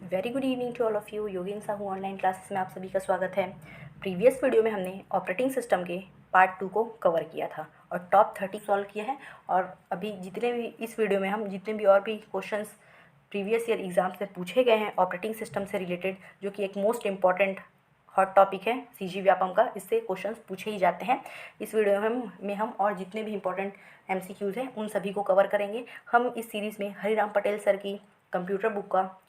Very good evening to all of you. Yogin Sahu online classes में आप सभी का स्वागत है। प्रीवियस वीडियो में हमने ऑपरेटिंग सिस्टम के पार्ट 2 को कवर किया था और टॉप 30 सॉल्व किया है। और अभी जितने भी इस वीडियो में हम जितने भी और भी क्वेश्चंस प्रीवियस ईयर एग्जाम से पूछे गए हैं ऑपरेटिंग सिस्टम से रिलेटेड, जो कि एक मोस्ट इंपॉर्टेंट हॉट टॉपिक है सीजी व्यापम का, इससे क्वेश्चंस पूछे ही जाते हैं। इस वीडियो में हम और जितने भी इंपॉर्टेंट एमसीक्यूज़ हैं उन सभी को कवर करेंगे। हम इस सीरीज़ में हरिराम पटेल सर की कंप्यूटर बुक का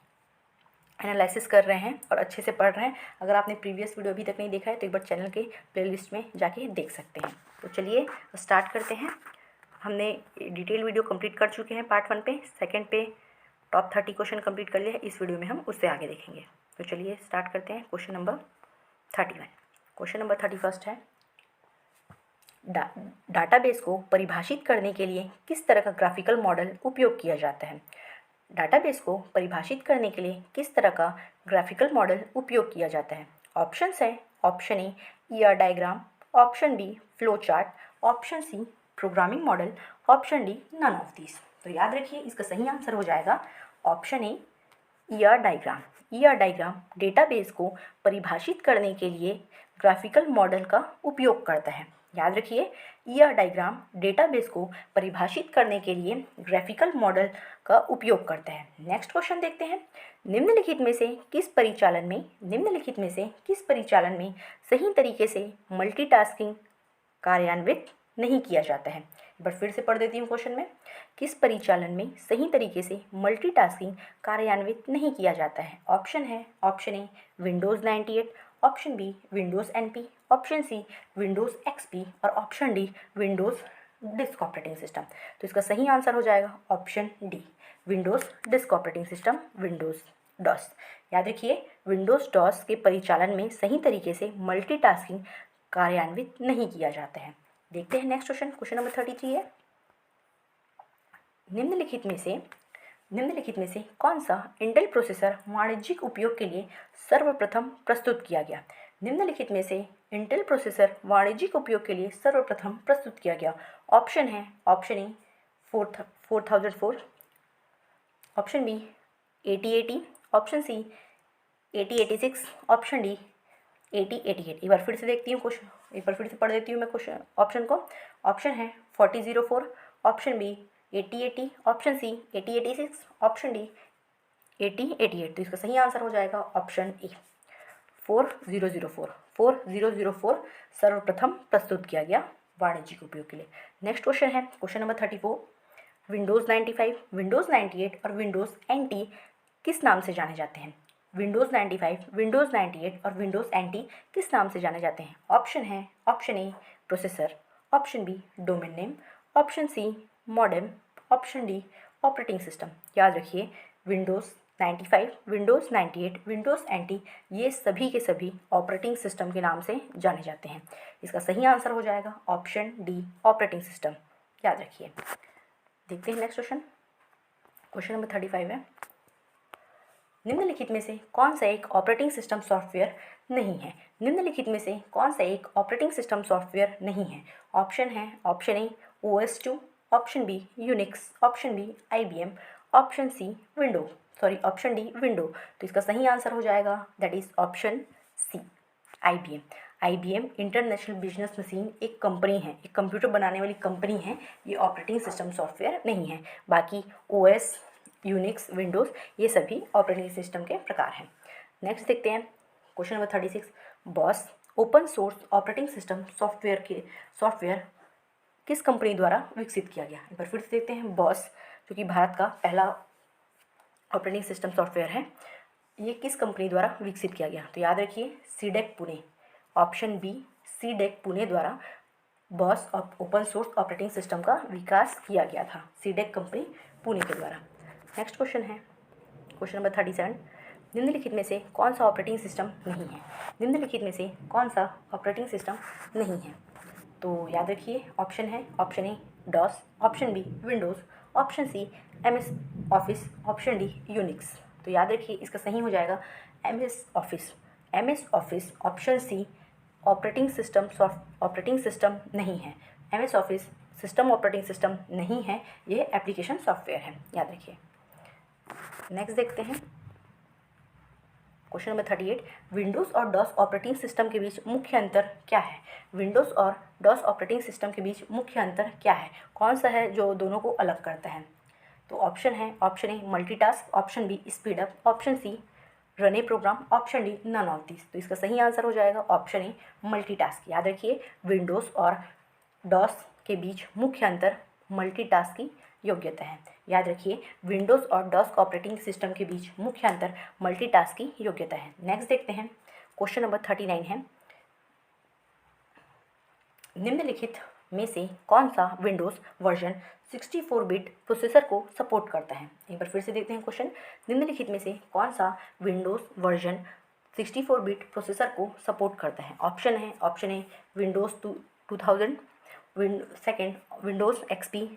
एनालिसिस कर रहे हैं और अच्छे से पढ़ रहे हैं। अगर आपने प्रीवियस वीडियो अभी तक नहीं देखा है तो एक बार चैनल के प्लेलिस्ट में जाके देख सकते हैं। तो चलिए स्टार्ट करते हैं। हमने डिटेल वीडियो कंप्लीट कर चुके हैं पार्ट 1 पे, सेकंड पे टॉप 30 क्वेश्चन कंप्लीट कर लिया है। इस वीडियो में हम उससे आगे देखेंगे। तो चलिए स्टार्ट करते हैं। Question number 31। क्वेश्चन नंबर 31 है, डाटाबेस को परिभाषित करने के लिए किस तरह का ग्राफिकल मॉडल उपयोग किया जाता है। डाटाबेस को परिभाषित करने के लिए किस तरह का ग्राफिकल मॉडल उपयोग किया जाता है। ऑप्शंस है, option A ER diagram, option B flow chart, option C programming model, option D none of these. तो याद रखिए इसका सही आंसर हो जाएगा option A ER diagram. ER diagram database को परिभाषित करने के लिए ग्राफिकल मॉडल का उपयोग करता है। याद रखिए ईआर डायग्राम डेटाबेस को परिभाषित करने के लिए ग्राफिकल मॉडल का उपयोग करता है। नेक्स्ट क्वेश्चन देखते हैं। निम्नलिखित में से किस परिचालन में सही तरीके से मल्टीटास्किंग कार्यान्वित नहीं किया जाता है। एक बार फिर से पढ़ देती हूँ क्वेश्चन में। किस परिचालन में सही तरीके से मल्टीटास्किंग कार्यान्वित नहीं किया जाता है। ऑप्शन है, option A Windows 98, option B Windows NP, option C Windows XP और option D Windows disk operating system. तो इसका सही आंसर हो जाएगा option D Windows disk operating system, Windows DOS. याद रखिए विंडोज़ डॉस के परिचालन में सही तरीके से मल्टीटास्किंग कार्यान्वित नहीं किया जाता है। देखते हैं नेक्स्ट क्वेश्चन। क्वेश्चन नंबर 33 है, निम्नलिखित में से कौन सा इंटेल प्रोसेसर वाणिज्यिक उपयोग के लिए सर्वप्रथम प्रस्तुत किया गया। निम्नलिखित में से इंटेल प्रोसेसर वाणिज्यिक उपयोग के लिए सर्वप्रथम प्रस्तुत किया गया। ऑप्शन है, option A 4004, option B 8080, option C 8086, option D 8088। एक बार फिर से देखती हूँ क्वेश्चन, एक बार फिर से पढ़ देती हूँ मैं क्वेश्चन ऑप्शन को। ऑप्शन है 4004, option B 8080, option C 8086, option D 8088। तो इसका सही आंसर हो जाएगा ऑप्शन ए 4004 सर्वप्रथम प्रस्तुत किया गया वाणिज्यिक उपयोग के लिए। नेक्स्ट क्वेश्चन है क्वेश्चन नंबर 34। विंडोज़ 95, विंडोज़ 98 और विंडोज़ एनटी किस नाम से जाने जाते हैं। विंडोज़ 95, विंडोज़ 98 और विंडोज़ एनटी किस नाम से जाने जाते हैं। ऑप्शन है, option A processor, option B domain name, option C modem, option D operating system. याद रखिए विंडोज़ 95, विंडोज़ 98, विंडोज़ एनटी ये सभी के सभी ऑपरेटिंग सिस्टम के नाम से जाने जाते हैं। इसका सही आंसर हो जाएगा ऑप्शन डी ऑपरेटिंग सिस्टम। याद रखिए। देखते हैं नेक्स्ट क्वेश्चन। क्वेश्चन नंबर 35 है, निम्नलिखित में से कौन सा एक ऑपरेटिंग सिस्टम सॉफ्टवेयर नहीं है। निम्नलिखित में से कौन सा एक ऑपरेटिंग सिस्टम सॉफ्टवेयर नहीं है। ऑप्शन है, option A OS2, option B Unix, option B IBM, option D window. तो इसका सही आंसर हो जाएगा that is option C IBM। IBM international business machine एक कंपनी है, एक कंप्यूटर बनाने वाली कंपनी है। ये ऑपरेटिंग सिस्टम सॉफ्टवेयर नहीं है। बाकी OS, यूनिक्स, विंडोज़ ये सभी ऑपरेटिंग सिस्टम के प्रकार हैं। नेक्स्ट देखते हैं question number 36। Boss open source operating system software किस कंपनी द्वारा विकसित किया गया। एक बार फिर से देखते हैं। बॉस जो कि भारत का पहला ऑपरेटिंग सिस्टम सॉफ्टवेयर है, ये किस कंपनी द्वारा विकसित किया गया। तो याद रखिए CDAC Pune, option B CDAC Pune द्वारा BOSS open source operating system का विकास किया गया था, सीडेक कंपनी पुणे के द्वारा। नेक्स्ट क्वेश्चन है क्वेश्चन नंबर 37। निम्नलिखित में से कौन सा ऑपरेटिंग सिस्टम नहीं है। निम्नलिखित में से कौन सा ऑपरेटिंग सिस्टम नहीं है। तो याद रखिए ऑप्शन है, option A DOS, option B Windows, option C MS office, option D Unix. तो याद रखिए इसका सही हो जाएगा MS office. Option C operating system नहीं है। MS office system operating system नहीं है, ये एप्लीकेशन सॉफ्टवेयर है। याद रखिए। नेक्स्ट देखते हैं क्वेश्चन नंबर 38, विंडोज़ और डॉस ऑपरेटिंग सिस्टम के बीच मुख्य अंतर क्या है? विंडोज़ और डॉस ऑपरेटिंग सिस्टम के बीच मुख्य अंतर क्या है? कौन सा है जो दोनों को अलग करता है? तो ऑप्शन है, option A multitask, option B speed up, option C run a program, option D none of this. तो इसका सही आंसर हो जाएगा ऑप्शन ए मल्टीटास्क। याद रखिए, विंडोज़ और डॉस के बीच मुख्य अंतर मल्टीटास्क की योग्यता है। याद रखिए, विंडोज़ और डॉस ऑपरेटिंग सिस्टम के बीच मुख्य अंतर मल्टीटास्क की योग्यता है। नेक्स्ट देखते हैं, क्वेश्चन नंबर 39 है, निम्नलिखित में से कौन सा विंडोज़ वर्जन 64 बिट प्रोसेसर को सपोर्ट करता है? एक बार फिर से देखते हैं क्वेश्चन, निम्नलिखित में से कौन सा विंडोज़ वर्जन 64 बिट प्रोसेसर को सपोर्ट करता है? ऑप्शन है, option A Windows 2000, second Windows XP,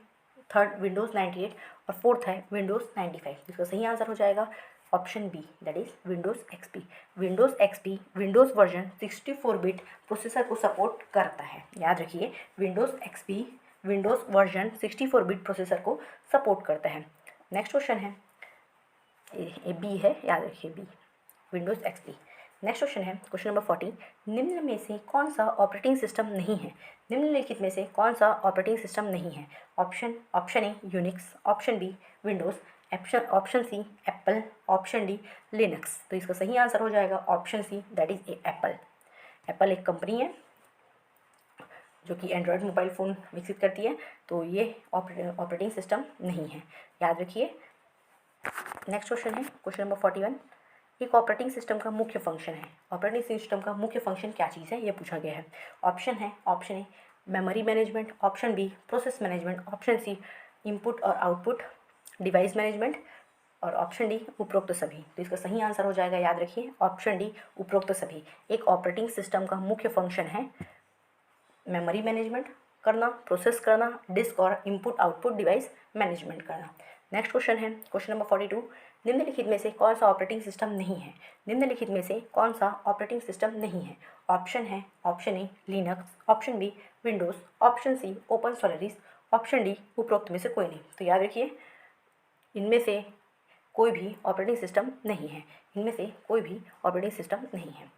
third Windows 98 और फोर्थ है विंडोज़ 95। इसका सही आंसर हो जाएगा option B, that is Windows XP। Windows XP Windows version 64 bit processor को सपोर्ट करता है। याद रखिए, Windows XP Windows version 64 bit processor को सपोर्ट करता है। नेक्स्ट क्वेश्चन है, ए बी है, याद रखिए B, Windows XP। Next question है, क्वेश्चन नंबर 40, निम्न में से कौन सा ऑपरेटिंग सिस्टम नहीं है? निम्नलिखित में से कौन सा ऑपरेटिंग सिस्टम नहीं है? Option A Unix, option B Windows, option C Apple, option D Linux. तो इसका सही आंसर हो जाएगा option C, that is Apple. Apple एक कंपनी है जो कि एंड्रॉयड मोबाइल फ़ोन विकसित करती है, तो ये ऑपरेटिंग सिस्टम नहीं है। याद रखिए। नेक्स्ट क्वेश्चन है, क्वेश्चन नंबर 41, एक ऑपरेटिंग सिस्टम का मुख्य फंक्शन है। ऑपरेटिंग सिस्टम का मुख्य फंक्शन क्या चीज़ है, ये पूछा गया है। ऑप्शन है, option A memory management, option B process management, option C input और आउटपुट डिवाइस मैनेजमेंट और ऑप्शन डी उपरोक्त सभी। तो इसका सही आंसर हो जाएगा, याद रखिए, ऑप्शन डी उपरोक्त सभी। एक ऑपरेटिंग सिस्टम का मुख्य फंक्शन है मेमोरी मैनेजमेंट करना, प्रोसेस करना, डिस्क और इनपुट आउटपुट डिवाइस मैनेजमेंट करना। नेक्स्ट क्वेश्चन है, क्वेश्चन नंबर 42, निम्नलिखित में से कौन सा ऑपरेटिंग सिस्टम नहीं है? निम्नलिखित में से कौन सा ऑपरेटिंग सिस्टम नहीं है? ऑप्शन है, option A Linux, option B Windows, option C open Solaris, option D उपरोक्त में से कोई नहीं। तो याद रखिए, इनमें से कोई भी ऑपरेटिंग सिस्टम नहीं है, इनमें से कोई भी ऑपरेटिंग सिस्टम नहीं है।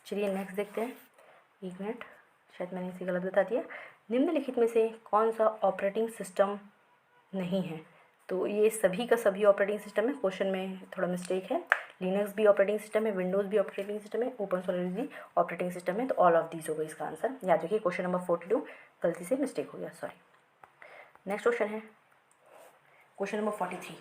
चलिए नेक्स्ट देखते हैं, एक मिनट, शायद मैंने इसे गलत बता दिया। निम्नलिखित में से कौन सा ऑपरेटिंग सिस्टम नहीं है? तो ये सभी का सभी ऑपरेटिंग सिस्टम है, क्वेश्चन में थोड़ा मिस्टेक है। लिनक्स भी ऑपरेटिंग सिस्टम है, विंडोज़ भी ऑपरेटिंग सिस्टम है, ओपन सोलारिस भी ऑपरेटिंग सिस्टम है, तो ऑल ऑफ दीज होगा इसका आंसर। याद रखिए, क्वेश्चन नंबर 42 गलती से मिस्टेक हो गया, सॉरी। नेक्स्ट क्वेश्चन है, question number 43,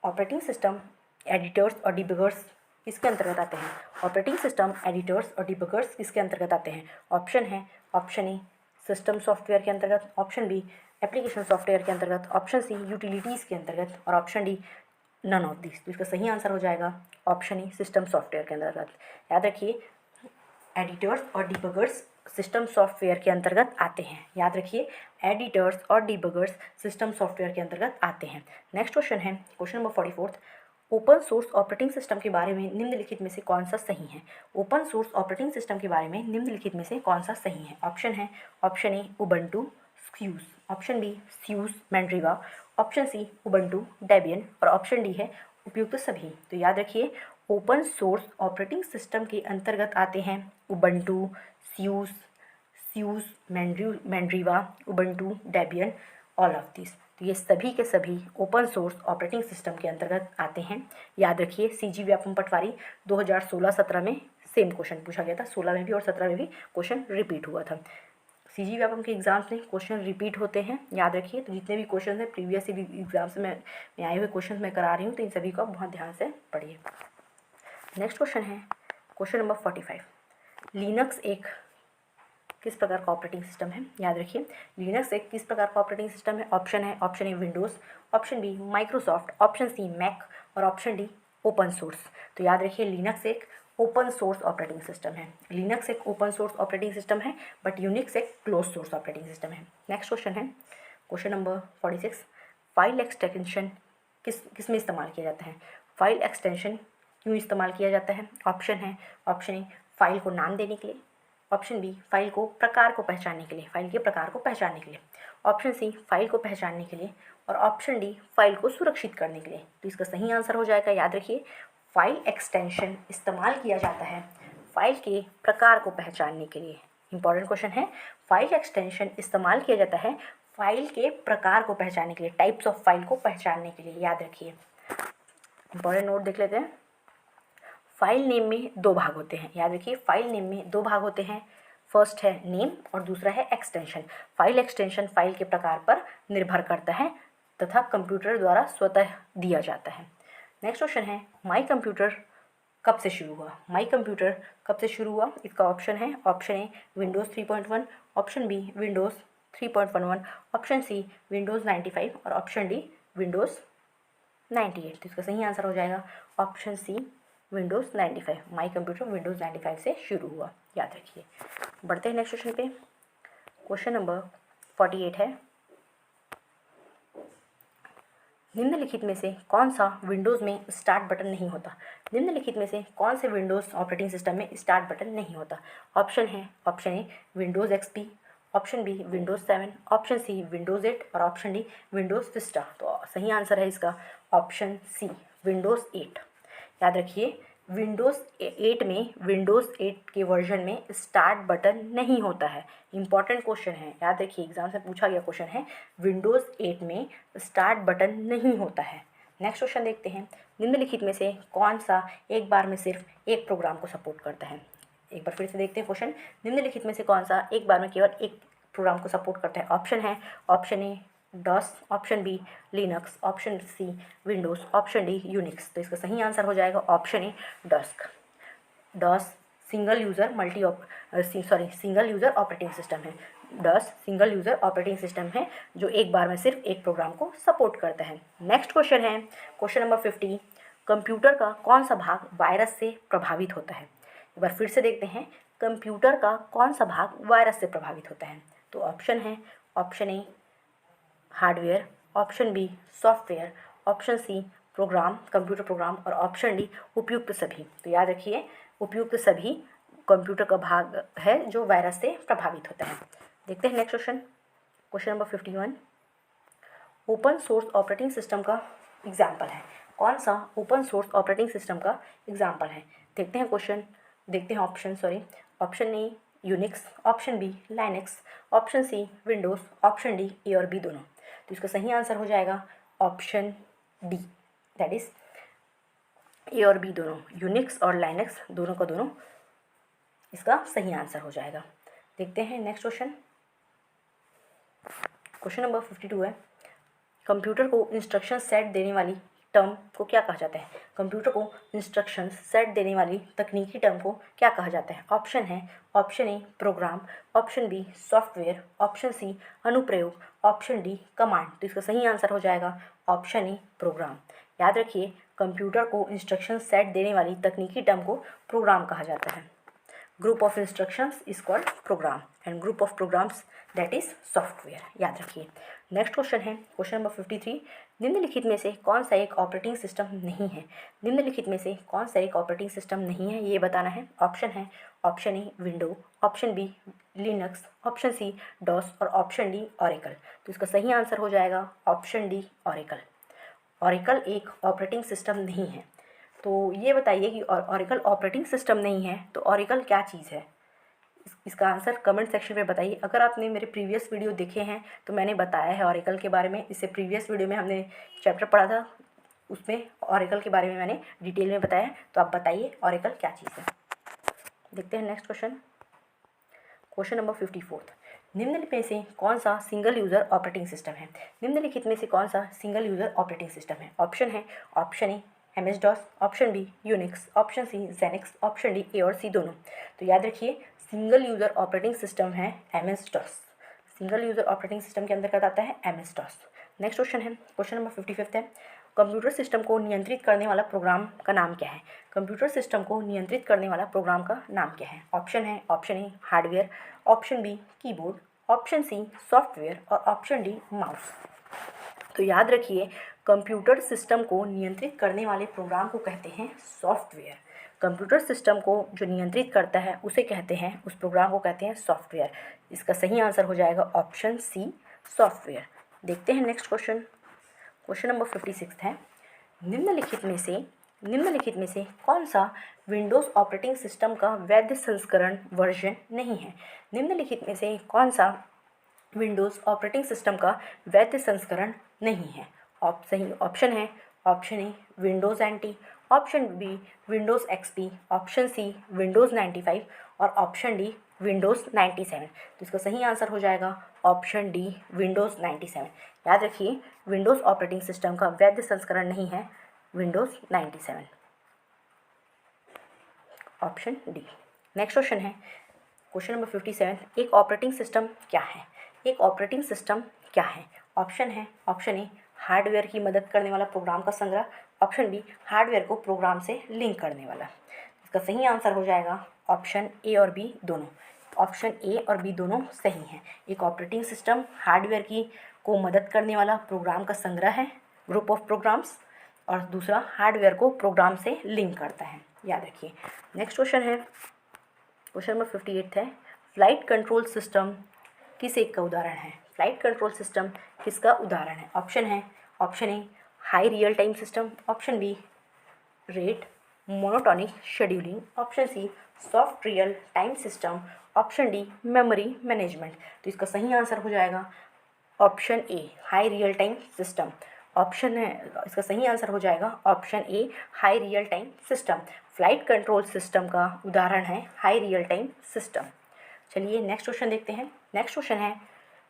operating system editors और डिबगर्स किसके अंतर्गत आते हैं? ऑपरेटिंग सिस्टम एडिटर्स और डिबगर्स किसके अंतर्गत आते हैं? ऑप्शन है, ऑप्शन ए सिस्टम सॉफ्टवेयर के अंतर्गत, ऑप्शन बी एप्लीकेशन सॉफ्टवेयर के अंतर्गत, ऑप्शन सी यूटिलिटीज़ के अंतर्गत और option D none of this. तो इसका सही आंसर हो जाएगा ऑप्शन ए सिस्टम सॉफ्टवेयर के अंतर्गत। याद रखिए, एडिटर्स और डिबगर्स सिस्टम सॉफ्टवेयर के अंतर्गत आते हैं। याद रखिए, एडिटर्स और डिबगर्स सिस्टम सॉफ्टवेयर के अंतर्गत आते हैं। नेक्स्ट क्वेश्चन है, question number 44, open source operating system के बारे में निम्नलिखित में से कौन सा सही है? ओपन सोर्स ऑपरेटिंग सिस्टम के बारे में निम्नलिखित में से कौन सा सही है? ऑप्शन है, option A Ubuntu SUSE, option B SUSE Mandriva, option C Ubuntu Debian और ऑप्शन डी है उपयुक्त सभी। तो याद रखिए, ओपन सोर्स ऑपरेटिंग सिस्टम के अंतर्गत आते हैं Ubuntu, SUSE Mandriva, Ubuntu Debian, all of this. तो ये सभी के सभी ओपन सोर्स ऑपरेटिंग सिस्टम के अंतर्गत आते हैं। याद रखिए, CG व्यापम पटवारी 2016-17 में सेम क्वेश्चन पूछा गया था, 16 में भी और 17 में भी क्वेश्चन रिपीट हुआ था। CG व्यापम के एग्जाम्स में क्वेश्चन रिपीट होते हैं, याद रखिए। तो जितने भी क्वेश्चन हैं प्रीवियस एग्जाम्स में आए हुए क्वेश्चन मैं करा रही हूँ, तो इन सभी को बहुत ध्यान से पढ़िए। नेक्स्ट क्वेश्चन है, क्वेश्चन नंबर 45, लिनक्स एक किस प्रकार का ऑपरेटिंग सिस्टम है? याद रखिए, लिनक्स एक किस प्रकार का ऑपरेटिंग सिस्टम है? ऑप्शन है, option A Windows, option B Microsoft, option C Mac और ऑप्शन डी ओपन सोर्स। तो याद रखिए, लिनक्स एक ओपन सोर्स ऑपरेटिंग सिस्टम है। लिनक्स एक ओपन सोर्स ऑपरेटिंग सिस्टम है, बट यूनिक्स एक क्लोज सोर्स ऑपरेटिंग सिस्टम है। नेक्स्ट क्वेश्चन है, क्वेश्चन नंबर 46, फाइल एक्सटेंशन किस में इस्तेमाल किया जाता है? फाइल एक्सटेंशन क्यों इस्तेमाल किया जाता है? ऑप्शन है ऑप्शन ए फाइल को नाम देने के लिए, ऑप्शन बी फाइल को प्रकार को पहचानने के लिए, फाइल के प्रकार को पहचानने के लिए, ऑप्शन सी फाइल को पहचानने के लिए और ऑप्शन डी फाइल को सुरक्षित करने के लिए। तो इसका सही आंसर हो जाएगा, याद रखिए, फाइल एक्सटेंशन इस्तेमाल किया जाता है फाइल के प्रकार को पहचानने के लिए। इंपॉर्टेंट क्वेश्चन है, फाइल एक्सटेंशन इस्तेमाल किया जाता है फाइल के प्रकार को पहचानने के लिए, टाइप्स ऑफ फाइल को पहचानने के लिए, याद रखिए। इंपॉर्टेंट नोट देख लेते हैं। फाइल नेम में दो भाग होते हैं, याद रखिए, फाइल नेम में दो भाग होते हैं। फर्स्ट है नेम और दूसरा है एक्सटेंशन। फाइल एक्सटेंशन फाइल के प्रकार पर निर्भर करता है तथा कंप्यूटर द्वारा स्वतः दिया जाता है। नेक्स्ट क्वेश्चन है, माई कंप्यूटर कब से शुरू हुआ? माई कंप्यूटर कब से शुरू हुआ? इसका ऑप्शन है, option A Windows 3.1, option B Windows 3.11, option C Windows 95 और ऑप्शन डी विंडोज़ 98। तो इसका सही आंसर हो जाएगा option C Windows 95। My computer Windows 95 से शुरू हुआ, याद रखिए। बढ़ते हैं नेक्स्ट क्वेश्चन पे। क्वेश्चन नंबर 48 है, निम्नलिखित में से कौन सा विंडोज़ में स्टार्ट बटन नहीं होता? निम्नलिखित में से कौन से विंडोज़ ऑपरेटिंग सिस्टम में स्टार्ट बटन नहीं होता? ऑप्शन है, option A Windows XP, option B Windows 7, option C Windows 8 और ऑप्शन डी विंडोज़ विस्टा। तो सही आंसर है इसका ऑप्शन सी विंडोज़ 8। याद रखिए, विंडोज़ 8 में विंडोज़ 8 के वर्जन में स्टार्ट बटन नहीं होता है। इंपॉर्टेंट क्वेश्चन है, याद रखिए, एग्जाम से पूछा गया क्वेश्चन है, विंडोज़ 8 में स्टार्ट बटन नहीं होता है। नेक्स्ट क्वेश्चन देखते हैं, निम्नलिखित में से कौन सा एक बार में सिर्फ एक प्रोग्राम को सपोर्ट करता है? एक बार फिर से देखते हैं क्वेश्चन, निम्नलिखित में से कौन सा एक बार में केवल एक प्रोग्राम को सपोर्ट करता है? ऑप्शन है, option A DOS, option B Linux, option C Windows, option D Unix. तो इसका सही आंसर हो जाएगा option A DOS. DOS single user single user operating system है। DOS single user operating system है जो एक बार में सिर्फ एक प्रोग्राम को सपोर्ट करता है। नेक्स्ट क्वेश्चन है, क्वेश्चन नंबर 50, कंप्यूटर का कौन सा भाग वायरस से प्रभावित होता है? एक बार फिर से देखते हैं, कंप्यूटर का कौन सा भाग वायरस से प्रभावित होता है? तो ऑप्शन है, option A hardware, option B software, option C program, computer program और ऑप्शन डी उपयुक्त सभी। तो याद रखिए, उपयुक्त सभी कंप्यूटर का भाग है जो वायरस से प्रभावित होता है। देखते हैं next question, question number 51, open source operating system का एग्जाम्पल है। कौन सा ओपन सोर्स ऑपरेटिंग सिस्टम का एग्जाम्पल है? देखते हैं क्वेश्चन, देखते हैं option A Unix, option B Linux, option C Windows, option D A और बी दोनों। तो इसका सही आंसर हो जाएगा option D, that is A और बी दोनों, यूनिक्स और लाइनक्स दोनों का दोनों इसका सही आंसर हो जाएगा। देखते हैं नेक्स्ट क्वेश्चन, क्वेश्चन नंबर 52 है, कंप्यूटर को इंस्ट्रक्शन सेट देने वाली टर्म को क्या कहा जाता है? कंप्यूटर को इंस्ट्रक्शन सेट देने वाली तकनीकी टर्म को क्या कहा जाता है? ऑप्शन है, option A program, option B software, option C अनुप्रयोग, ऑप्शन डी कमांड। तो इसका सही आंसर हो जाएगा ऑप्शन ए प्रोग्राम। याद रखिए, कंप्यूटर को इंस्ट्रक्शन सेट देने वाली तकनीकी टर्म को प्रोग्राम कहा जाता है। Group of instructions is called programme and group of programs that is software, याद रखिए। नेक्स्ट क्वेश्चन है, क्वेश्चन नंबर 53, निम्नलिखित में से कौन सा एक ऑपरेटिंग सिस्टम नहीं है? निम्नलिखित में से कौन सा एक ऑपरेटिंग सिस्टम नहीं है, ये बताना है। ऑप्शन है, option A window, option B Linux, option C DOS और ऑप्शन डी ऑरेकल। तो इसका सही आंसर हो जाएगा ऑप्शन डी ऑरेकल। ऑरेकल एक ऑपरेटिंग सिस्टम नहीं है। तो ये बताइए कि ऑरेकल ऑपरेटिंग सिस्टम नहीं है तो ऑरेकल क्या चीज़ है? इसका आंसर कमेंट सेक्शन में बताइए। अगर आपने मेरे प्रीवियस वीडियो देखे हैं तो मैंने बताया है ऑरेकल के बारे में। इससे प्रीवियस वीडियो में हमने चैप्टर पढ़ा था, उसमें ऑरेकल के बारे में मैंने डिटेल में बताया है। तो आप बताइए ऑरेकल क्या चीज़ है। देखते हैं नेक्स्ट क्वेश्चन, क्वेश्चन नंबर 54, निम्नलिखित में से कौन सा सिंगल यूज़र ऑपरेटिंग सिस्टम है? निम्नलिखित में से कौन सा सिंगल यूज़र ऑपरेटिंग सिस्टम है? ऑप्शन है, option A MS-DOS, option B Unix, option C Xenix, option D A और सी दोनों। तो याद रखिए, सिंगल यूज़र ऑपरेटिंग सिस्टम है MS-DOS। Single user operating system के अंतर्गत आता है MS-DOS। नेक्स्ट क्वेश्चन है, क्वेश्चन नंबर 55 है, कंप्यूटर सिस्टम को नियंत्रित करने वाला प्रोग्राम का नाम क्या है? कंप्यूटर सिस्टम को नियंत्रित करने वाला प्रोग्राम का नाम क्या है? ऑप्शन है, option A hardware, option B keyboard, option C software और ऑप्शन डी माउस। तो याद रखिए, कंप्यूटर सिस्टम को नियंत्रित करने वाले प्रोग्राम को कहते हैं सॉफ्टवेयर। कंप्यूटर सिस्टम को जो नियंत्रित करता है उसे कहते हैं, उस प्रोग्राम को कहते हैं सॉफ्टवेयर। इसका सही आंसर हो जाएगा ऑप्शन सी, सॉफ्टवेयर। देखते हैं नेक्स्ट क्वेश्चन। क्वेश्चन नंबर 56 है, निम्नलिखित में से कौन सा विंडोज़ ऑपरेटिंग सिस्टम का वैध संस्करण वर्जन नहीं है? निम्नलिखित में से कौन सा विंडोज़ ऑपरेटिंग सिस्टम का वैध संस्करण नहीं है? सही ऑप्शन है, option A Windows NT, option B Windows XP, option C Windows 95 और ऑप्शन डी विंडोज़ 97। तो इसका सही आंसर हो जाएगा ऑप्शन डी विंडोज़ 97। याद रखिए, विंडोज़ ऑपरेटिंग सिस्टम का वैध संस्करण नहीं है Windows 97, option D. Next question है क्वेश्चन नंबर 57, एक ऑपरेटिंग सिस्टम क्या है? एक ऑपरेटिंग सिस्टम क्या है? ऑप्शन है, ऑप्शन ए हार्डवेयर की मदद करने वाला प्रोग्राम का संग्रह, ऑप्शन बी हार्डवेयर को प्रोग्राम से लिंक करने वाला। इसका सही आंसर हो जाएगा ऑप्शन ए और बी दोनों। ऑप्शन ए और बी दोनों सही हैं। एक ऑपरेटिंग सिस्टम हार्डवेयर की को मदद करने वाला प्रोग्राम का संग्रह है, ग्रुप ऑफ प्रोग्राम्स, और दूसरा हार्डवेयर को प्रोग्राम से लिंक करता है। याद रखिए। नेक्स्ट क्वेश्चन है क्वेश्चन नंबर 58 है, फ्लाइट कंट्रोल सिस्टम किस एक का उदाहरण है? फ्लाइट कंट्रोल सिस्टम किसका उदाहरण है? ऑप्शन है, option A high real time system, option B rate monotonic scheduling, option C soft real time system, option D memory management. तो इसका सही आंसर हो जाएगा option A high real time system. Option है, इसका सही आंसर हो जाएगा option A high real time system. Flight control system का उदाहरण है हाई रियल टाइम सिस्टम। चलिए नेक्स्ट क्वेश्चन देखते हैं। नेक्स्ट क्वेश्चन है,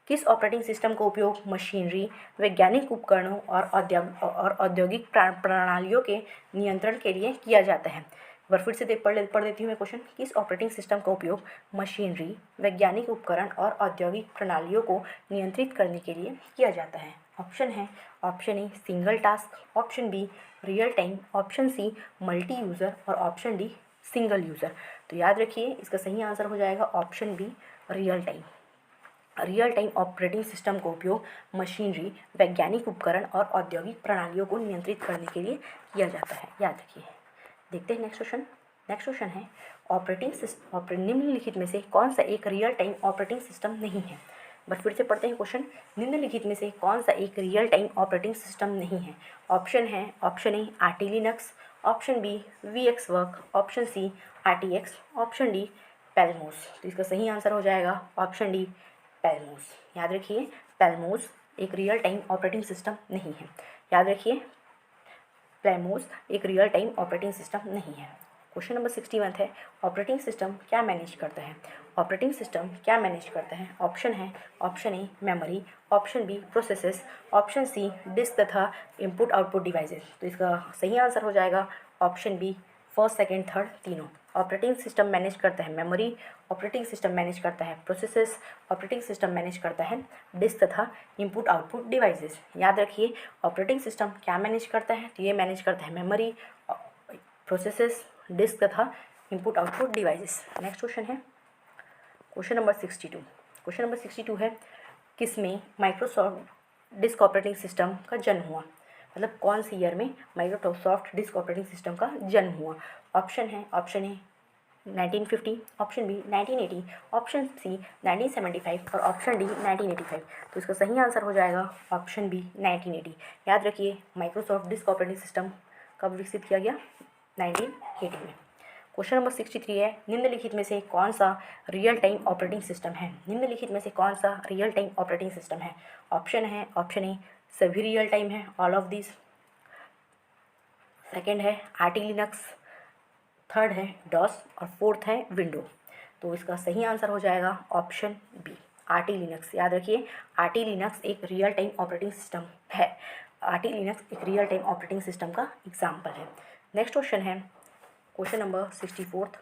किस ऑपरेटिंग सिस्टम का उपयोग मशीनरी, वैज्ञानिक उपकरणों और औद्योगिक प्रणालियों के नियंत्रण के लिए किया जाता है? एक बार फिर से पढ़ देती हूँ मैं क्वेश्चन। किस ऑपरेटिंग सिस्टम का उपयोग मशीनरी, वैज्ञानिक उपकरण और औद्योगिक प्रणालियों को नियंत्रित करने के लिए किया जाता है? ऑप्शन है, option A single task, option B real time, option C multi user और ऑप्शन डी सिंगल यूज़र। तो याद रखिए, इसका सही आंसर हो जाएगा option B real time. Real time operating system का उपयोग मशीनरी, वैज्ञानिक उपकरण और औद्योगिक प्रणालियों को नियंत्रित करने के लिए किया जाता है। याद रखिए। देखते हैं नेक्स्ट क्वेश्चन। नेक्स्ट क्वेश्चन है, निम्नलिखित में से कौन सा एक रियल टाइम ऑपरेटिंग सिस्टम नहीं है? बट फिर से पढ़ते हैं क्वेश्चन। निम्नलिखित में से कौन सा एक रियल टाइम ऑपरेटिंग सिस्टम नहीं है? ऑप्शन है, option A RT Linux, option B VxWorks, option C RTX, option D PalmOS. तो इसका सही आंसर हो जाएगा ऑप्शन डी पेल्मोस। याद रखिए, पेल्मोस एक रियल टाइम ऑपरेटिंग सिस्टम नहीं है। याद रखिए, पेल्मोस एक रियल टाइम ऑपरेटिंग सिस्टम नहीं है। क्वेश्चन नंबर 61 है, ऑपरेटिंग सिस्टम क्या मैनेज करता है? ऑपरेटिंग सिस्टम क्या मैनेज करता है? ऑप्शन है, option A memory, option B processes, option C disk तथा इनपुट आउटपुट डिवाइसेस। तो इसका सही आंसर हो जाएगा option B first, second, third तीनों। ऑपरेटिंग सिस्टम मैनेज करता है मेमोरी, ऑपरेटिंग सिस्टम मैनेज करता है प्रोसेसेस, ऑपरेटिंग सिस्टम मैनेज करता है डिस्क तथा इनपुट आउटपुट डिवाइसेस। याद रखिए, ऑपरेटिंग सिस्टम क्या मैनेज करता है? तो ये मैनेज करता है मेमोरी, प्रोसेसेस, डिस्क तथा input output devices. Next question है क्वेश्चन नंबर 62। क्वेश्चन नंबर 62 है, किसमें माइक्रोसॉफ्ट डिस्क ऑपरेटिंग सिस्टम का जन्म हुआ? मतलब कौन सी ईयर में माइक्रोसॉफ्ट डिस्क ऑपरेटिंग सिस्टम का जन्म हुआ? ऑप्शन है, option A 1950, option B 1980, option C 1975 और ऑप्शन डी 1985। तो इसका सही आंसर हो जाएगा ऑप्शन बी 1980। याद रखिए, माइक्रोसॉफ्ट डिस्क ऑपरेटिंग सिस्टम कब विकसित किया गया? 1980 में। क्वेश्चन नंबर 63 है, निम्नलिखित में से कौन सा रियल टाइम ऑपरेटिंग सिस्टम है? निम्नलिखित में से कौन सा रियल टाइम ऑपरेटिंग सिस्टम है? ऑप्शन है, ऑप्शन ए सभी रियल टाइम है, ऑल ऑफ दिस। सेकंड है आरटी लिनक्स, थर्ड है डॉस और फोर्थ है विंडो। तो इसका सही आंसर हो जाएगा ऑप्शन बी आरटी लिनक्स। याद रखिए, आरटी लिनक्स एक रियल टाइम ऑपरेटिंग सिस्टम है। आरटी लिनक्स एक रियल टाइम ऑपरेटिंग सिस्टम का एग्जाम्पल है। नेक्स्ट क्वेश्चन है क्वेश्चन नंबर 64।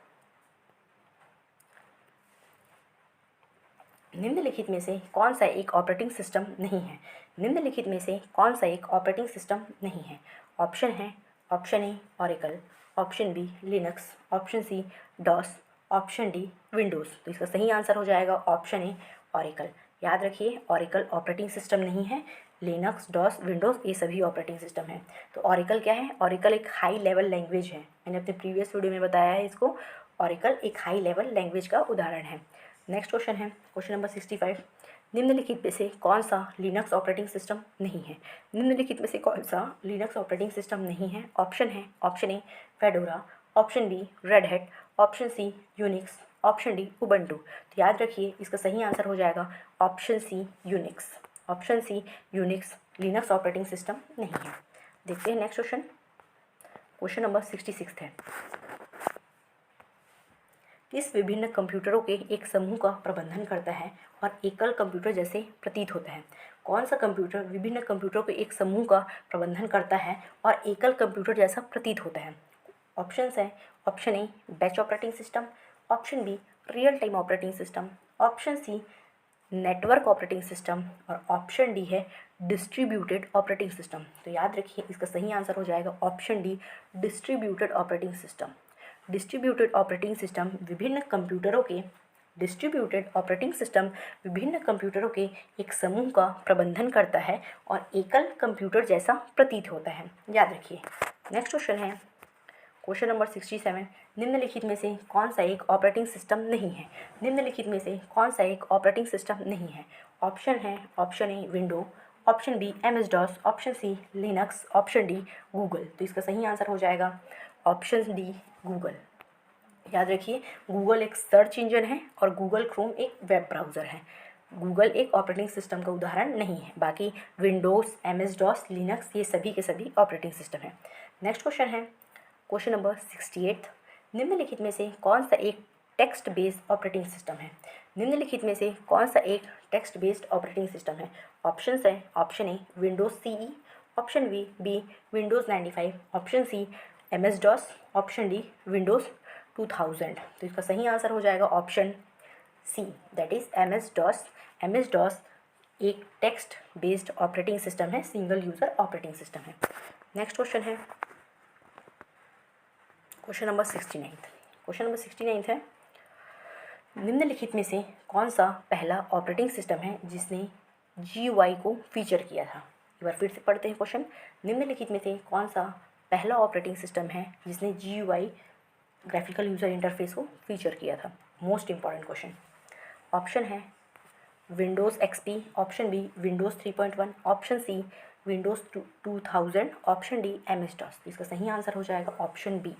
निम्नलिखित में से कौन सा एक ऑपरेटिंग सिस्टम नहीं है? निम्नलिखित में से कौन सा एक ऑपरेटिंग सिस्टम नहीं है? ऑप्शन है, option A Oracle, option B Linux, option C DOS, option D Windows. तो इसका सही आंसर हो जाएगा ऑप्शन ए ऑरेकल। याद रखिए, ऑरेकल ऑपरेटिंग सिस्टम नहीं है, लिनक्स, डॉस, विंडोज़, ये सभी ऑपरेटिंग सिस्टम हैं। तो ओरेकल क्या है? ओरेकल एक हाई लेवल लैंग्वेज है, मैंने अपने प्रीवियस वीडियो में बताया है इसको। ओरेकल एक हाई लेवल लैंग्वेज का उदाहरण है। नेक्स्ट क्वेश्चन है क्वेश्चन नंबर 65, निम्नलिखित में से कौन सा लिनक्स ऑपरेटिंग सिस्टम नहीं है? निम्नलिखित में से कौन सा लिनक्स ऑपरेटिंग सिस्टम नहीं है? ऑप्शन है option A Fedora, option B Red Hat, option C Unix, option D Ubuntu. तो याद रखिए इसका सही आंसर हो जाएगा option C Unix. Option C Unix Linux operating system नहीं है। देखते हैं नेक्स्ट क्वेश्चन, क्वेश्चन नंबर 66 है, किस विभिन्न कंप्यूटरों के एक समूह का प्रबंधन करता है और एकल कंप्यूटर जैसे प्रतीत होता है? कौन सा कंप्यूटर विभिन्न कंप्यूटरों के एक समूह का प्रबंधन करता है और एकल कंप्यूटर जैसा प्रतीत होता है? ऑप्शंस हैं option A batch operating system, option B real time operating system, option C network operating system और ऑप्शन डी है डिस्ट्रीब्यूटेड ऑपरेटिंग सिस्टम। तो याद रखिए इसका सही आंसर हो जाएगा option D distributed operating system. Distributed operating system विभिन्न कंप्यूटरों के डिस्ट्रीब्यूटेड ऑपरेटिंग सिस्टम विभिन्न कंप्यूटरों के एक समूह का प्रबंधन करता है और एकल कंप्यूटर जैसा प्रतीत होता है। याद रखिए। नेक्स्ट क्वेश्चन है क्वेश्चन नंबर 67, निम्नलिखित में से कौन सा एक ऑपरेटिंग सिस्टम नहीं है? निम्नलिखित में से कौन सा एक ऑपरेटिंग सिस्टम नहीं है? ऑप्शन है option A window, option B MS DOS, option C Linux, option D Google. तो इसका सही आंसर हो जाएगा ऑप्शन डी गूगल। याद रखिए गूगल एक सर्च इंजन है और गूगल क्रोम एक वेब ब्राउज़र है। गूगल एक ऑपरेटिंग सिस्टम का उदाहरण नहीं है। बाकी विंडोज़, MS DOS, लिनक्स ये सभी के सभी ऑपरेटिंग सिस्टम है। नेक्स्ट क्वेश्चन है क्वेश्चन नंबर 68, निम्नलिखित में से कौन सा एक टेक्स्ट बेस्ड ऑपरेटिंग सिस्टम है? निम्नलिखित में से कौन सा एक टेक्स्ट बेस्ड ऑपरेटिंग सिस्टम है? ऑप्शंस है option A Windows CE, option B Windows 95, option C MS DOS, option D Windows 2000। तो इसका सही आंसर हो जाएगा option C that is MS DOS। MS DOS एक टेक्स्ट बेस्ड ऑपरेटिंग सिस्टम है, single user operating system है। Next question है question number 69। Question number 69 है, निम्नलिखित में से कौन सा पहला ऑपरेटिंग सिस्टम है जिसने GUI को फीचर किया था? एक बार फिर से पढ़ते हैं क्वेश्चन। निम्नलिखित में से कौन सा पहला ऑपरेटिंग सिस्टम है जिसने GUI ग्राफिकल यूज़र इंटरफेस को फीचर किया था? Most important question. ऑप्शन है Windows XP, option B Windows 3.1, option C Windows 2000, option D MS DOS। इसका सही आंसर हो जाएगा ऑप्शन बी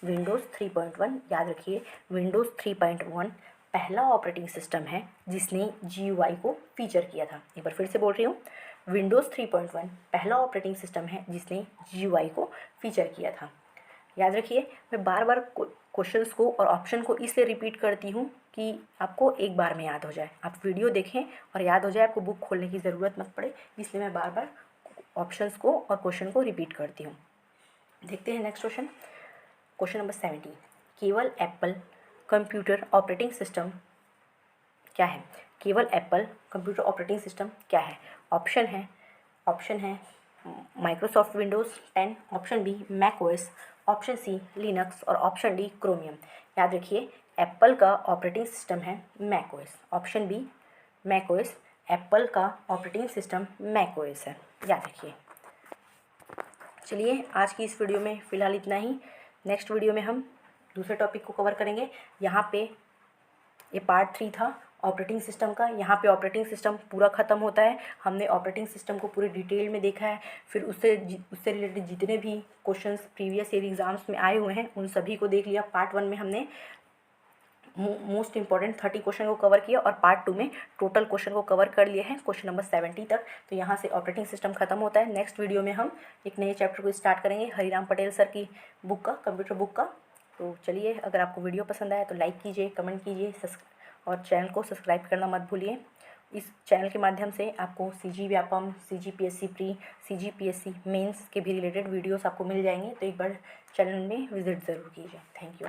विंडोज़ 3.1। याद रखिए विंडोज़ 3.1 पहला ऑपरेटिंग सिस्टम है जिसने GUI को फीचर किया था। एक बार फिर से बोल रही हूँ, विंडोज़ 3.1 पहला ऑपरेटिंग सिस्टम है जिसने GUI को फीचर किया था। याद रखिए मैं बार बार क्वेश्चंस को और ऑप्शन को इसलिए रिपीट करती हूँ कि आपको एक बार में याद हो जाए। आप वीडियो देखें और याद हो जाए, आपको बुक खोलने की ज़रूरत मत पड़े, इसलिए मैं बार बार ऑप्शंस को और क्वेश्चन को रिपीट करती हूँ। देखते हैं नेक्स्ट क्वेश्चन, क्वेश्चन नंबर 70, केवल एप्पल कंप्यूटर ऑपरेटिंग सिस्टम क्या है? केवल एप्पल कंप्यूटर ऑपरेटिंग सिस्टम क्या है? ऑप्शन है Microsoft Windows 10, option B Mac OS, option C Linux और ऑप्शन डी क्रोमियम। याद रखिए एप्पल का ऑपरेटिंग सिस्टम है Mac OS। Option B Mac OS, Apple का ऑपरेटिंग सिस्टम मैक OS है। याद रखिए। चलिए आज की इस वीडियो में फ़िलहाल इतना ही। नेक्स्ट वीडियो में हम दूसरे टॉपिक को कवर करेंगे। यहाँ पे ये पार्ट 3 था ऑपरेटिंग सिस्टम का। यहाँ पे ऑपरेटिंग सिस्टम पूरा ख़त्म होता है। हमने ऑपरेटिंग सिस्टम को पूरी डिटेल में देखा है। फिर उससे रिलेटेड जितने भी क्वेश्चंस प्रीवियस ईयर एग्ज़ाम्स में आए हुए हैं उन सभी को देख लिया। पार्ट 1 में हमने मोस्ट इंपॉर्टेंट 30 क्वेश्चन को कवर किया और पार्ट 2 में टोटल क्वेश्चन को कवर कर लिए हैं क्वेश्चन नंबर 70 तक। तो यहाँ से ऑपरेटिंग सिस्टम खत्म होता है। नेक्स्ट वीडियो में हम एक नए चैप्टर को स्टार्ट करेंगे हरिराम पटेल सर की बुक का, कंप्यूटर बुक का। तो चलिए, अगर आपको वीडियो पसंद आया तो लाइक कीजिए, कमेंट कीजिए और चैनल को सब्सक्राइब करना मत भूलिए। इस चैनल के माध्यम से आपको CG Vyapam, CGPSC pre, CGPSC mains के भी रिलेटेड वीडियोस आपको मिल जाएंगे। तो एक बार चैनल में विजिट ज़रूर कीजिए। Thank you.